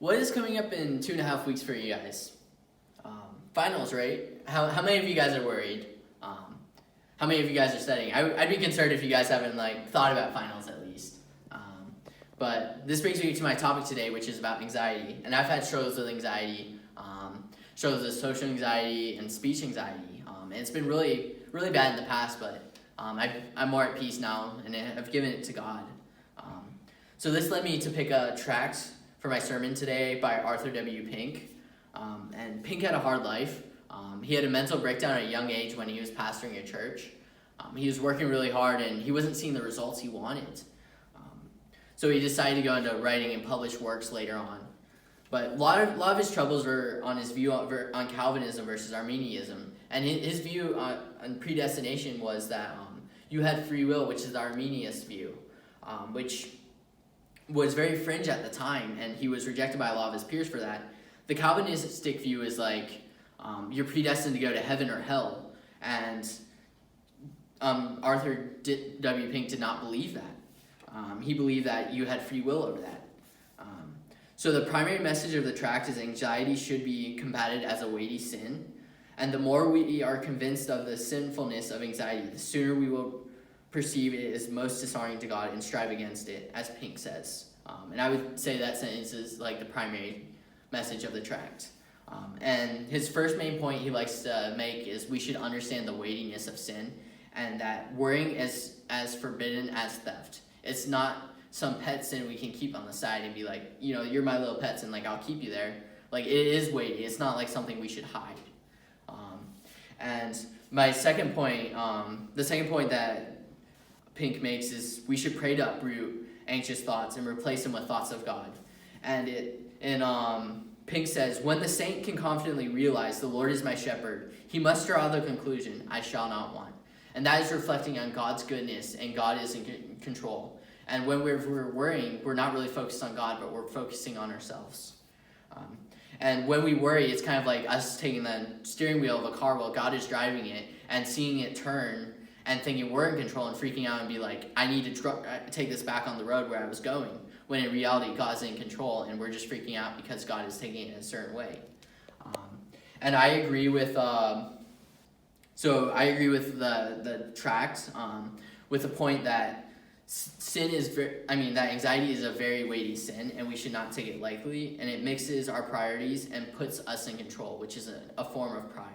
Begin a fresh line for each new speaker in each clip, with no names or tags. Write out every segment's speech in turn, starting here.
What is coming up in 2.5 weeks for you guys? Finals, right? How many of you guys are worried? How many of you guys are studying? I'd be concerned if you guys haven't thought about finals at least. But this brings me to my topic today, which is about anxiety. And I've had struggles with anxiety, struggles with social anxiety and speech anxiety. And it's been really, really bad in the past, but I'm more at peace now, and I've given it to God. So this led me to pick a tract for my sermon today by Arthur W. Pink. And Pink had a hard life. He had a mental breakdown at a young age when he was pastoring a church. He was working really hard, and he wasn't seeing the results he wanted. So he decided to go into writing and publish works later on. But a lot of his troubles were on his view on Calvinism versus Arminianism. And his view on predestination was that you had free will, which is the Arminianist view, which was very fringe at the time, and he was rejected by a lot of his peers for that. The Calvinistic view is you're predestined to go to heaven or hell, and Arthur W. Pink did not believe that. He believed that you had free will over that. So the primary message of the tract is anxiety should be combated as a weighty sin, and the more we are convinced of the sinfulness of anxiety, the sooner we will perceive it as most dishonoring to God and strive against it, as Pink says. And I would say that sentence is the primary message of the tract. And his first main point he likes to make is we should understand the weightiness of sin, and that worrying is as forbidden as theft. It's not some pet sin we can keep on the side and be like, you're my little pet sin, I'll keep you there. It is weighty. It's not something we should hide. And my second point, the second point that Pink makes is we should pray to uproot anxious thoughts and replace them with thoughts of God. And Pink says, when the saint can confidently realize the Lord is my shepherd, he must draw the conclusion, I shall not want. And that is reflecting on God's goodness, and God is in control. And when we're worrying, we're not really focused on God, but we're focusing on ourselves. And when we worry, it's kind of like us taking the steering wheel of a car while God is driving it and seeing it turn and thinking we're in control and freaking out and be like, I need to take this back on the road where I was going. When in reality, God's in control, and we're just freaking out because God is taking it in a certain way. And I agree with the tract with the point that sin is that anxiety is a very weighty sin, and we should not take it lightly, and it mixes our priorities and puts us in control, which is a form of pride.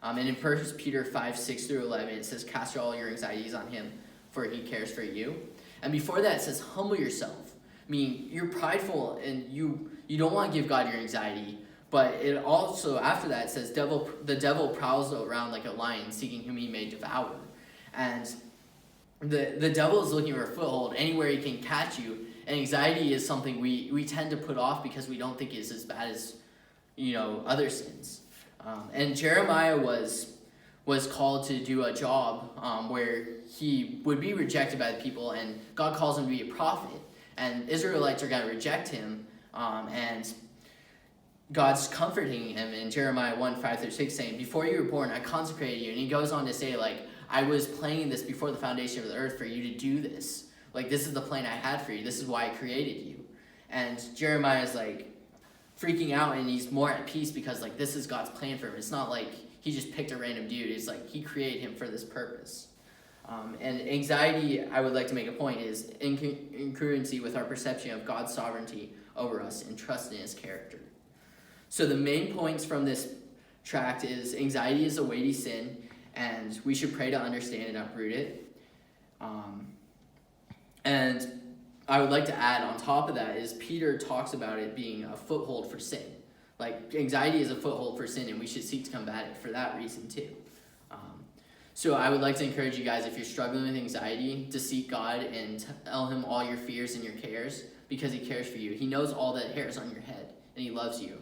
And in 1 Peter 5:6-11, it says, cast all your anxieties on him, for he cares for you. And before that, it says, humble yourself. You're prideful, and you don't want to give God your anxiety. But it also, after that, it says, the devil prowls around like a lion, seeking whom he may devour. And the devil is looking for a foothold anywhere he can catch you. And anxiety is something we tend to put off because we don't think it's as bad as other sins. And Jeremiah was called to do a job where he would be rejected by the people, and God calls him to be a prophet. And Israelites are going to reject him, and God's comforting him in Jeremiah 1:5-6, saying, before you were born, I consecrated you. And he goes on to say, I was planning this before the foundation of the earth for you to do this. This is the plan I had for you. This is why I created you. And Jeremiah is freaking out, and he's more at peace because this is God's plan for him. It's not he just picked a random dude. It's he created him for this purpose. And anxiety, I would like to make a point, is incongruency with our perception of God's sovereignty over us and trust in his character. So the main points from this tract is anxiety is a weighty sin, and we should pray to understand and uproot it. And I would like to add on top of that is Peter talks about it being a foothold for sin. Anxiety is a foothold for sin, and we should seek to combat it for that reason too. So I would like to encourage you guys, if you're struggling with anxiety, to seek God and tell him all your fears and your cares, because he cares for you. He knows all the hairs on your head, and he loves you.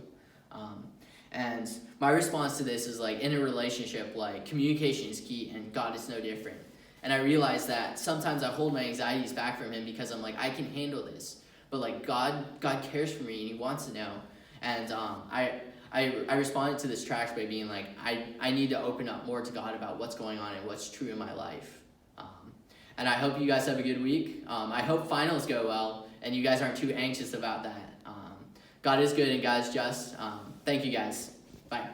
And my response to this is in a relationship, communication is key, and God is no different. And I realize that sometimes I hold my anxieties back from him because I'm I can handle this. But God cares for me, and he wants to know. And I responded to this tract by being I need to open up more to God about what's going on and what's true in my life. And I hope you guys have a good week. I hope finals go well, and you guys aren't too anxious about that. God is good and God is just. Thank you guys. Bye.